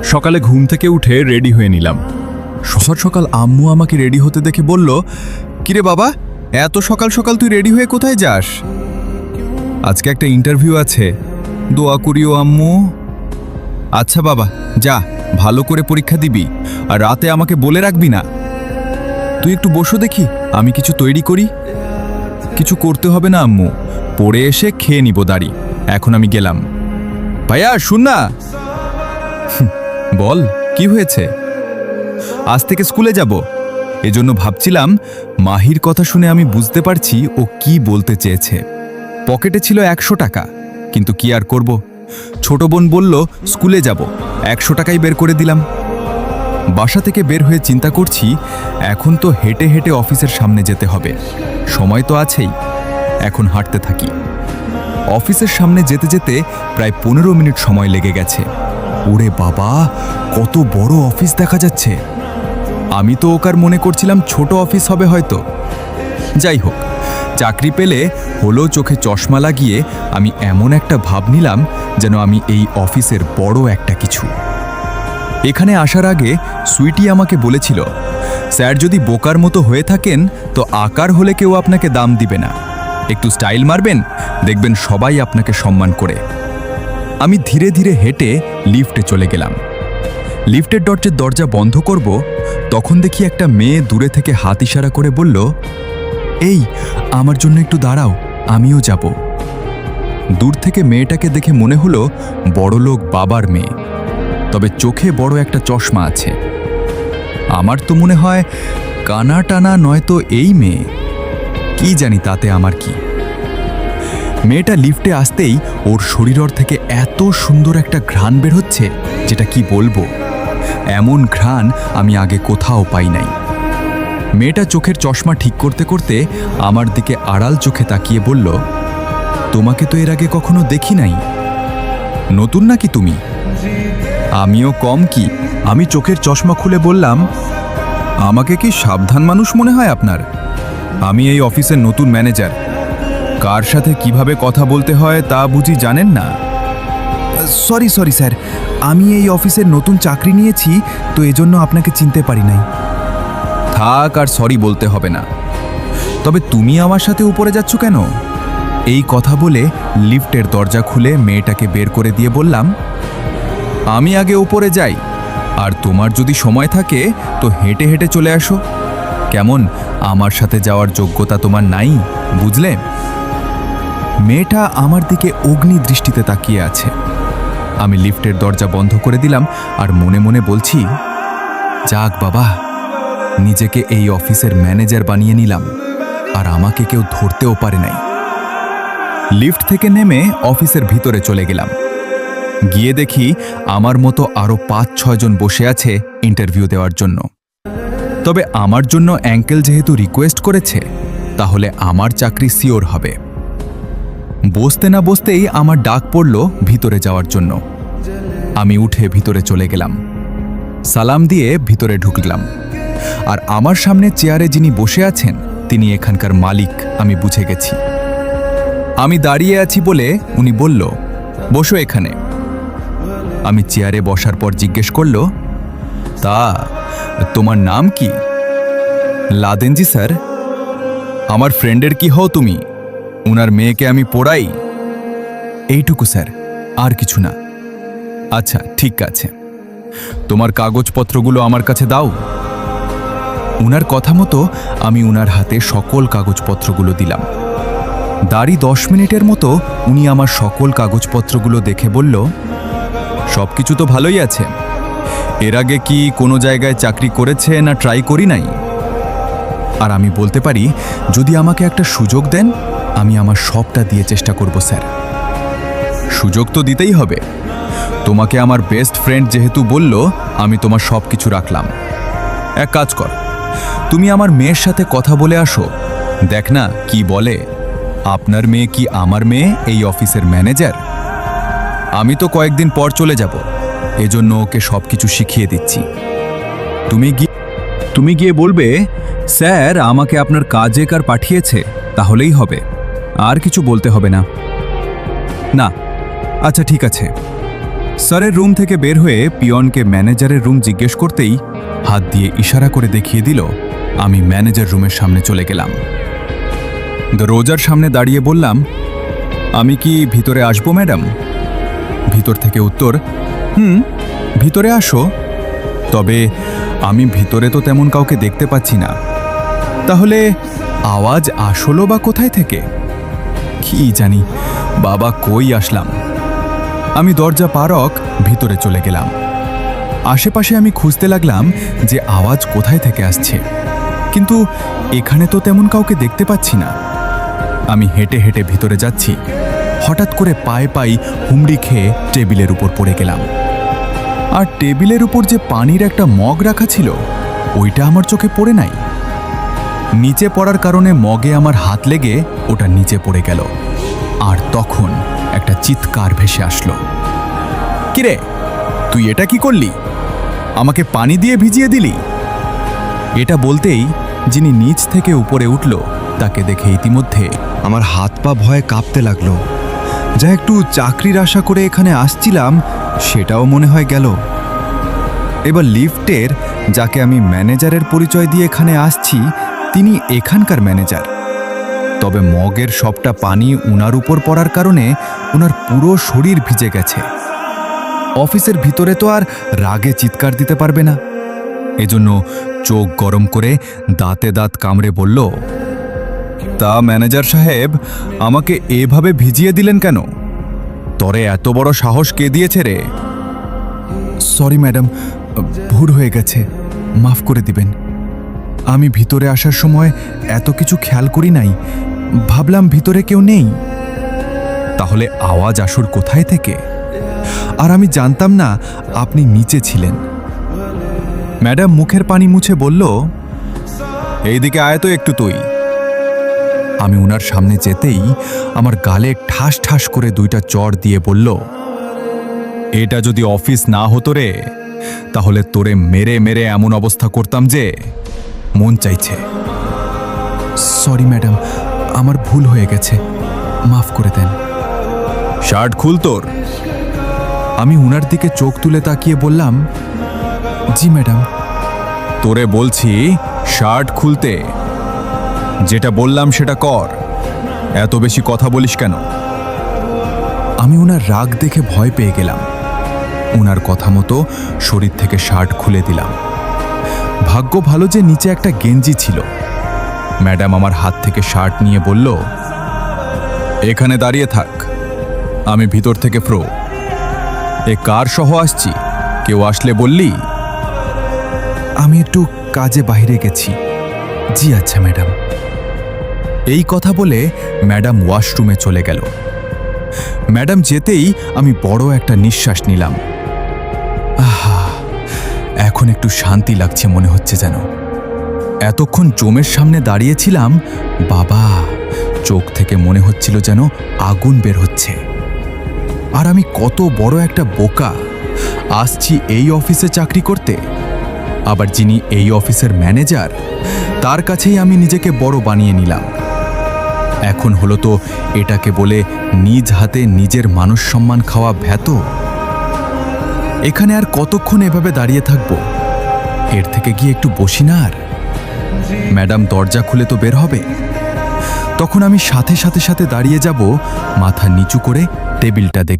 সকালে ঘুম থেকে উঠে রেডি হয়ে নিলাম। সকাল সকাল আম্মু আমাকে রেডি হতে দেখে বলল, কিরে বাবা, এত সকাল সকাল তুই রেডি হয়ে কোথায় যাস? আজকে একটা ইন্টারভিউ আছে, দোয়া করিও আম্মু। আচ্ছা বাবা, যা ভালো করে পরীক্ষা দিবি, আর রাতে আমাকে বলে রাখবি না। তুই একটু বসো দেখি, আমি কিছু তৈরি করি। কিছু করতে হবে না আম্মু, পড়ে এসে খেয়ে নিব দাঁড়ি। এখন আমি গেলাম। ভাইয়া শুন না। বল, কি হয়েছে? আজ থেকে স্কুলে যাব, এজন্য ভাবছিলাম। মাহির কথা শুনে আমি বুঝতে পারছি ও কি বলতে চেয়েছে। পকেটে ছিল 100 টাকা, কিন্তু কি আর করব, ছোট বোন বলল স্কুলে যাব, 100 টাকাই বের করে দিলাম। বাসা থেকে বের হয়ে চিন্তা করছি, এখন তো হেঁটে হেঁটে অফিসের সামনে যেতে হবে, সময় তো আছেই। এখন হাঁটতে থাকি। অফিসের সামনে যেতে যেতে প্রায় 15 মিনিট সময় লেগে গেছে। ওরে বাবা, কত বড় অফিস দেখা যাচ্ছে! আমি তো ওকার মনে করছিলাম ছোট অফিস হবে হয়তো। যাই হোক, চাকরি পেলে হলো চোখে চশমা লাগিয়ে আমি এমন একটা ভাব নিলাম যেন আমি এই অফিসের বড় একটা কিছু। এখানে আসার আগে সুইটি আমাকে বলেছিল, স্যার যদি বোকার মতো হয়ে থাকেন তো আকার হলে কেউ আপনাকে দাম দিবে না, একটু স্টাইল মারবেন, দেখবেন সবাই আপনাকে সম্মান করে। আমি ধীরে ধীরে হেঁটে লিফটে চলে গেলাম। লিফটের দরজা বন্ধ করব, তখন দেখি একটা মেয়ে দূরে থেকে হাত ইশারা করে বলল, এই আমার জন্য একটু দাঁড়াও, আমিও যাব। দূর থেকে মেয়েটাকে দেখে মনে হলো বড়লোক বাবার মেয়ে, তবে চোখে বড় একটা চশমা আছে। আমার তো মনে হয় কানা টানা নয়তো এই মেয়ে, কি জানি তাতে আমার কি। মেয়েটা লিফটে আসতেই ওর শরীর থেকে এত সুন্দর একটা ঘ্রাণ বের হচ্ছে, যেটা কি বলবো। এমন ঘ্রাণ আমি আগে কোথাও পাই নাই। মেয়েটা চোখের চশমা ঠিক করতে করতে আমার দিকে আড়াল চোখে তাকিয়ে বলল, তোমাকে তো এর আগে কখনো দেখি নাই, নতুন নাকি তুমি? আমিও কম কি, আমি চোখের চশমা খুলে বললাম, আমাকে কি সাবধান মানুষ মনে হয় আপনার? আমি এই অফিসের নতুন ম্যানেজার, কার সাথে কিভাবে কথা বলতে হয় তা বুঝি জানেন না? সরি স্যার, আমি এই অফিসের নতুন চাকরি নিয়েছি, তো এজন্য আপনাকে চিনতে পারি নাই। থাক, আর সরি বলতে হবে না। তবে তুমি আমার সাথে উপরে যাচ্ছ কেন? এই কথা বলে লিফটের দরজা খুলে মেয়েটাকে বের করে দিয়ে বললাম, আমি আগে উপরে যাই, আর তোমার যদি সময় থাকে তো হেঁটে হেঁটে চলে আসো। কেমন, আমার সাথে যাওয়ার যোগ্যতা তোমার নাই, বুঝলে? মেয়েটা আমার দিকে অগ্নি দৃষ্টিতে তাকিয়ে আছে। আমি লিফটের দরজা বন্ধ করে দিলাম আর মনে মনে বলছি, যাক বাবা, নিজেকে এই অফিসের ম্যানেজার বানিয়ে নিলাম, আর আমাকে কেউ ধরতেও পারে নাই। লিফট থেকে নেমে অফিসের ভিতরে চলে গেলাম। গিয়ে দেখি আমার মতো আরও 5-6 জন বসে আছে ইন্টারভিউ দেওয়ার জন্য। তবে আমার জন্য অ্যাঙ্কেল যেহেতু রিকোয়েস্ট করেছে, তাহলে আমার চাকরি সিওর হবে। বসতে না বসতেই আমার ডাক পড়ল ভিতরে যাওয়ার জন্য। আমি উঠে ভিতরে চলে গেলাম, সালাম দিয়ে ভিতরে ঢুকলাম। আর আমার সামনে চেয়ারে যিনি বসে আছেন তিনি এখানকার মালিক, আমি বুঝে গেছি। আমি দাঁড়িয়ে আছি বলে উনি বলল, বসো এখানে। আমি চেয়ারে বসার পর জিজ্ঞেস করল, তা তোমার নাম কি? লাদেনজি স্যার। আমার ফ্রেন্ডের কি হও তুমি? উনার মেয়েকে আমি পড়াই। এইটুকু স্যার, আর কিছু না। আচ্ছা ঠিক আছে, তোমার কাগজপত্রগুলো আমার কাছে দাও। উনার কথা মতো আমি উনার হাতে সকল কাগজপত্রগুলো দিলাম। দাঁড়ি 10 মিনিটের মতো উনি আমার সকল কাগজপত্রগুলো দেখে বলল, সবকিছু তো ভালোই আছে। এর আগে কি কোনো জায়গায় চাকরি করেছে না ট্রাই করি নাই? আর আমি বলতে পারি, যদি আমাকে একটা সুযোগ দেন, আমি আমার সবটা দিয়ে চেষ্টা করব স্যার। সুযোগ তো দিতেই হবে। তোমাকে আমার বেস্ট ফ্রেন্ড যেহেতু বলল, আমি তোমার সব কিছু রাখলাম। এক কাজ কর, তুমি আমার মেয়ের সাথে কথা বলে আসো, দেখ না কি বলে। আপনার মেয়ে কি আমার মেয়ে এই অফিসের ম্যানেজার? আমি তো কয়েকদিন পর চলে যাব, এজন্য ওকে সব কিছু শিখিয়ে দিচ্ছি। তুমি গিয়ে বলবে, স্যার আমাকে আপনার কাজে কার পাঠিয়েছে, তাহলেই হবে, আর কিছু বলতে হবে না। না, আচ্ছা ঠিক আছে। স্যারের রুম থেকে বের হয়ে পিয়নকে ম্যানেজারের রুম জিজ্ঞেস করতেই হাত দিয়ে ইশারা করে দেখিয়ে দিল আমি ম্যানেজার রুমের সামনে চলে গেলাম। দরজার সামনে দাঁড়িয়ে বললাম, আমি কি ভিতরে আসবো ম্যাডাম? ভিতর থেকে উত্তর, ভিতরে আসো। তবে আমি ভিতরে তো তেমন কাউকে দেখতে পাচ্ছি না। তাহলে আওয়াজ আসলো বা কোথায় থেকে? কি জানি বাবা, কই আসলাম। আমি দরজা পারক ভিতরে চলে গেলাম। আশেপাশে আমি খুঁজতে লাগলাম যে আওয়াজ কোথায় থেকে আসছে, কিন্তু এখানে তো তেমন কাউকে দেখতে পাচ্ছি না। আমি হেঁটে হেঁটে ভিতরে যাচ্ছি, হঠাৎ করে পায়ে পাই হুমড়ি খেয়ে টেবিলের উপর পড়ে গেলাম। আর টেবিলের উপর যে পানির একটা মগ রাখা ছিল, ওইটা আমার চোখে পড়ে নাই। নিচে পড়ার কারণে মগে আমার হাত লেগে ওটা নিচে পড়ে গেল। আর তখন একটা চিৎকার ভেসে আসলো, কিরে তুই এটা কি করলি? আমাকে পানি দিয়ে ভিজিয়ে দিলি? এটা বলতেই যিনি নিচ থেকে উপরে উঠল তাকে দেখে ইতিমধ্যে আমার হাত পা ভয়ে কাঁপতে লাগলো। যা একটু চাকরির আশা করে এখানে আসছিলাম, সেটাও মনে হয় গেল। এবার লিফটের যাকে আমি ম্যানেজারের পরিচয় দিয়ে এখানে আসছি, তিনি এখানকার ম্যানেজার। তবে মগের সবটা পানি উনার উপর পড়ার কারণে উনার পুরো শরীর ভিজে গেছে। অফিসের ভিতরে তো আর রাগে চিৎকার দিতে পারবে না। এজন্য চোখ গরম করে দাঁতে দাঁত কামড়ে বলল, তা ম্যানেজার সাহেব, আমাকে এভাবে ভিজিয়ে দিলেন কেন? তরে এত বড় সাহস কে দিয়েছে রে? সরি ম্যাডাম, ভুল হয়ে গেছে, মাফ করে দিবেন। আমি ভিতরে আসার সময় এত কিছু খেয়াল করি নাই, ভাবলাম ভিতরে কেউ নেই। তাহলে আওয়াজ আসুর কোথায় থেকে? আর আমি জানতাম না আপনি নিচে ছিলেন। ম্যাডাম মুখের পানি মুছে বলল, এইদিকে আয় তো একটু তুই। আমি উনার সামনে যেতেই আমার গালে ঠাস ঠাস করে দুইটা চড় দিয়ে বলল, এটা যদি অফিস না হতো রে, তাহলে তোরে মেরে মেরে এমন অবস্থা করতাম যে মন চাইছে। সরি ম্যাডাম, আমার ভুল হয়ে গেছে, মাফ করে দেন। শার্ট খুল তোর। আমি উনার দিকে চোখ তুলে তাকিয়ে বললাম, জি ম্যাডাম। তোরে বলছি শার্ট খুলতে। যেটা বললাম সেটা কর, এত বেশি কথা বলিস কেন? আমি উনার রাগ দেখে ভয় পেয়ে গেলাম। উনার কথা মতো শরীর থেকে শার্ট খুলে দিলাম। ভাগ্য ভালো যে নিচে একটা গেঞ্জি ছিল। ম্যাডাম আমার হাত থেকে শার্ট নিয়ে বলল, এখানে দাঁড়িয়ে থাক, আমি ভিতর থেকে ফ্রো। এ কার সহ আসছি, কেউ আসলে বললি? আমি একটু কাজে বাইরে গেছি। জি আচ্ছা ম্যাডাম। এই কথা বলে ম্যাডাম ওয়াশরুমে চলে গেল। ম্যাডাম যেতেই আমি বড় একটা নিঃশ্বাস নিলাম। আহা, এখন একটু শান্তি লাগছে মনে হচ্ছে যেন। এতক্ষণ জমের সামনে দাঁড়িয়েছিলাম, বাবা, চোখ থেকে মনে হচ্ছিল যেন আগুন বের হচ্ছে। আর আমি কত বড় একটা বোকা, আসছি এই অফিসে চাকরি করতে, আবার যিনি এই অফিসের ম্যানেজার তার কাছেই আমি নিজেকে বড় বানিয়ে নিলাম। এখন হলো তো এটাকে বলে নিজ হাতে নিজের মানুষ সম্মান খাওয়া ভ্যাত। এখানে আর কতক্ষণ এভাবে দাঁড়িয়ে থাকবো? এর থেকে গিয়ে একটু বসি না। আর ম্যাডাম দরজা খুলে তো বের হবে, তখন আমি সাথে সাথে দাঁড়িয়ে যাব, মাথা নিচু করে টেবিলটা দেখে।